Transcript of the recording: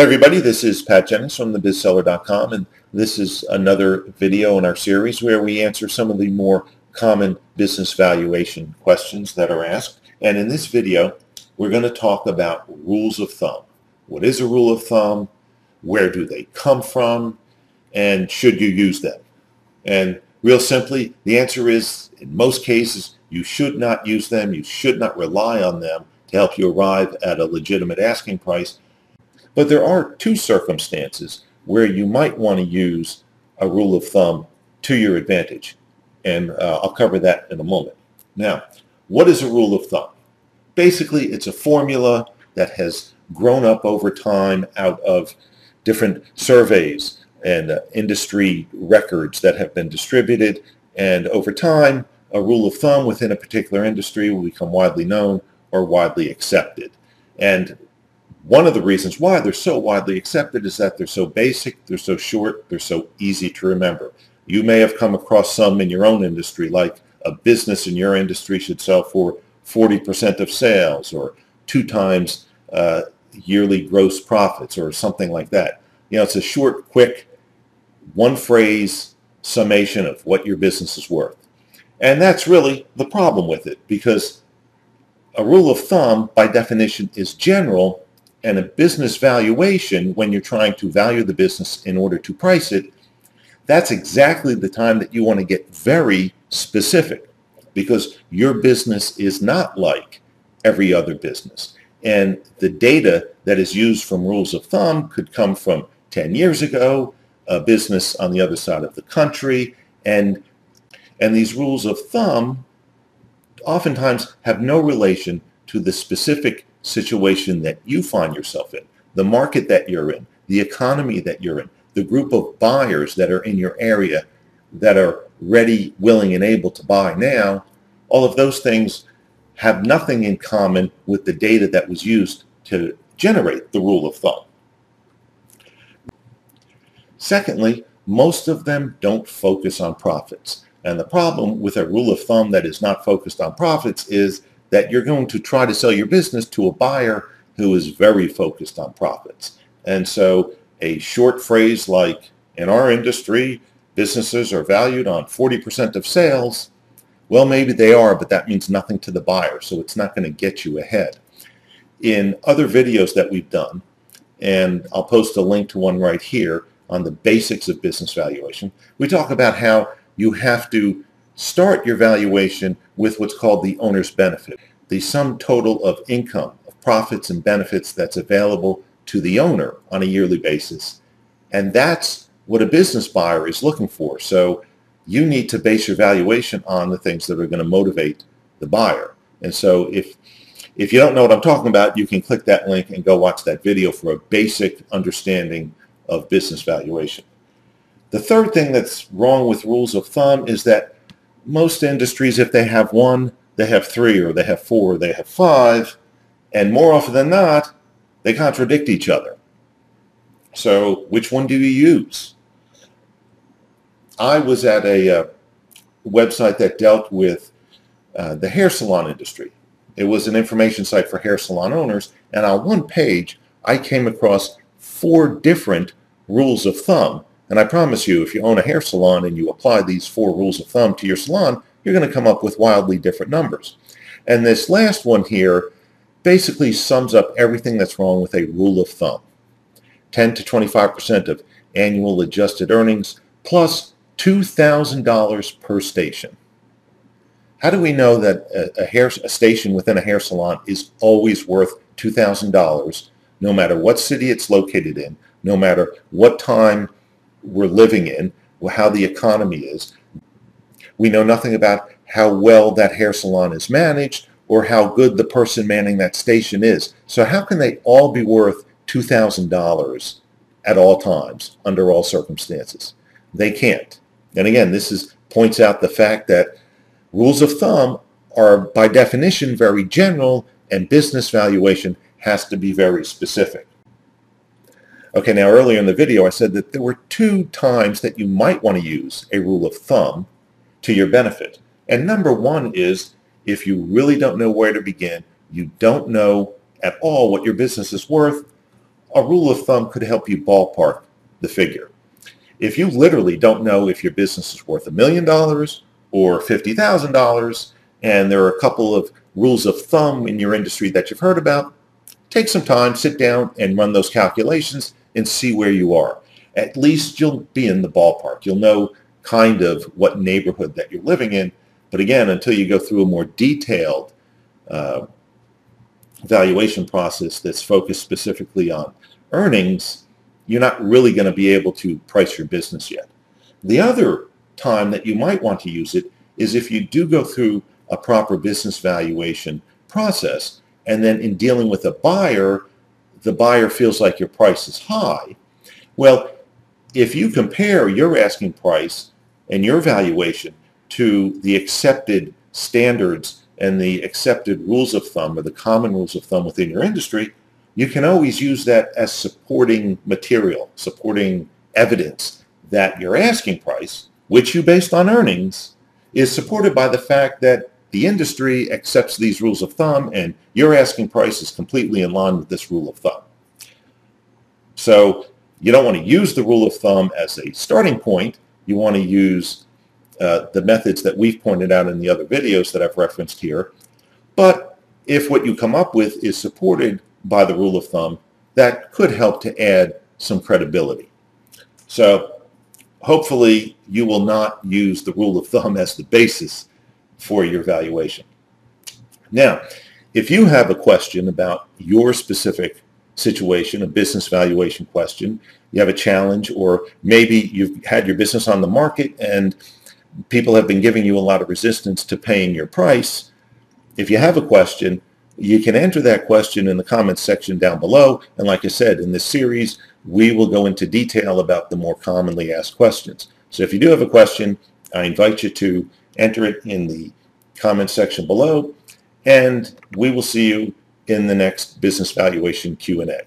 Hey everybody, this is Pat Jennings from thebizseller.com, and this is another video in our series where we answer some of the more common business valuation questions that are asked. And in this video, we're going to talk about rules of thumb. What is a rule of thumb? Where do they come from? And should you use them? And real simply, the answer is, in most cases, you should not use them. You should not rely on them to help you arrive at a legitimate asking price. But there are two circumstances where you might want to use a rule of thumb to your advantage. And I'll cover that in a moment. Now, what is a rule of thumb? Basically, it's a formula that has grown up over time out of different surveys and industry records that have been distributed. And over time, a rule of thumb within a particular industry will become widely known or widely accepted. And one of the reasons why they're so widely accepted is that they're so basic, they're so short, they're so easy to remember. You may have come across some in your own industry, like a business in your industry should sell for 40% of sales, or 2 times yearly gross profits, or something like that. You know, it's a short, quick, one-phrase summation of what your business is worth. And that's really the problem with it, because a rule of thumb, by definition, is general. And a business valuation, when you're trying to value the business in order to price it, that's exactly the time that you want to get very specific, because your business is not like every other business. And the data that is used from rules of thumb could come from 10 years ago, a business on the other side of the country, and these rules of thumb oftentimes have no relation to the specific situation that you find yourself in, the market that you're in, the economy that you're in, the group of buyers that are in your area that are ready, willing, and able to buy now. All of those things have nothing in common with the data that was used to generate the rule of thumb. Secondly, most of them don't focus on profits. And the problem with a rule of thumb that is not focused on profits is that you're going to try to sell your business to a buyer who is very focused on profits. And so a short phrase like, in our industry, businesses are valued on 40% of sales, well, maybe they are, but that means nothing to the buyer, so it's not going to get you ahead. In other videos that we've done, and I'll post a link to one right here on the basics of business valuation, we talk about how you have to start your valuation with what's called the owner's benefit, the sum total of income, of profits and benefits that's available to the owner on a yearly basis. And that's what a business buyer is looking for. So you need to base your valuation on the things that are going to motivate the buyer. And so if you don't know what I'm talking about, you can click that link and go watch that video for a basic understanding of business valuation. The third thing that's wrong with rules of thumb is that most industries, if they have 1, they have 3, or they have 4, or they have 5, and more often than not, they contradict each other. So which one do you use? I was at a website that dealt with the hair salon industry. It was an information site for hair salon owners, and on one page, I came across 4 different rules of thumb. And I promise you, if you own a hair salon and you apply these 4 rules of thumb to your salon, you're going to come up with wildly different numbers. And this last one here basically sums up everything that's wrong with a rule of thumb. 10 to 25% of annual adjusted earnings plus $2,000 per station. How do we know that a station within a hair salon is always worth $2,000, no matter what city it's located in, no matter what time we're living in, how the economy is? We know nothing about how well that hair salon is managed or how good the person manning that station is. So how can they all be worth $2,000 at all times, under all circumstances? They can't. And again, this points out the fact that rules of thumb are by definition very general, and business valuation has to be very specific. Okay, now earlier in the video I said that there were 2 times that you might want to use a rule of thumb to your benefit. And number 1 is if you really don't know where to begin, you don't know at all what your business is worth, a rule of thumb could help you ballpark the figure. If you literally don't know if your business is worth $1 million or $50,000, and there are a couple of rules of thumb in your industry that you've heard about, take some time, sit down and run those calculations and see where you are. At least you'll be in the ballpark. You'll know kind of what neighborhood that you're living in. But again, until you go through a more detailed valuation process that's focused specifically on earnings, you're not really going to be able to price your business yet. The other time that you might want to use it is if you do go through a proper business valuation process, and then in dealing with a buyer, the buyer feels like your price is high. Well, if you compare your asking price and your valuation to the accepted standards and the accepted rules of thumb, or the common rules of thumb within your industry, you can always use that as supporting material, supporting evidence that your asking price, which you based on earnings, is supported by the fact that the industry accepts these rules of thumb and your asking price is completely in line with this rule of thumb. So you don't want to use the rule of thumb as a starting point. You want to use the methods that we've pointed out in the other videos that I've referenced here. But if what you come up with is supported by the rule of thumb, that could help to add some credibility. So hopefully you will not use the rule of thumb as the basis for your valuation. Now, if you have a question about your specific situation, a business valuation question, you have a challenge, or maybe you've had your business on the market and people have been giving you a lot of resistance to paying your price. If you have a question, you can enter that question in the comments section down below. And like I said, in this series, we will go into detail about the more commonly asked questions. So if you do have a question, I invite you to enter it in the comments section below, and we will see you in the next business valuation Q&A.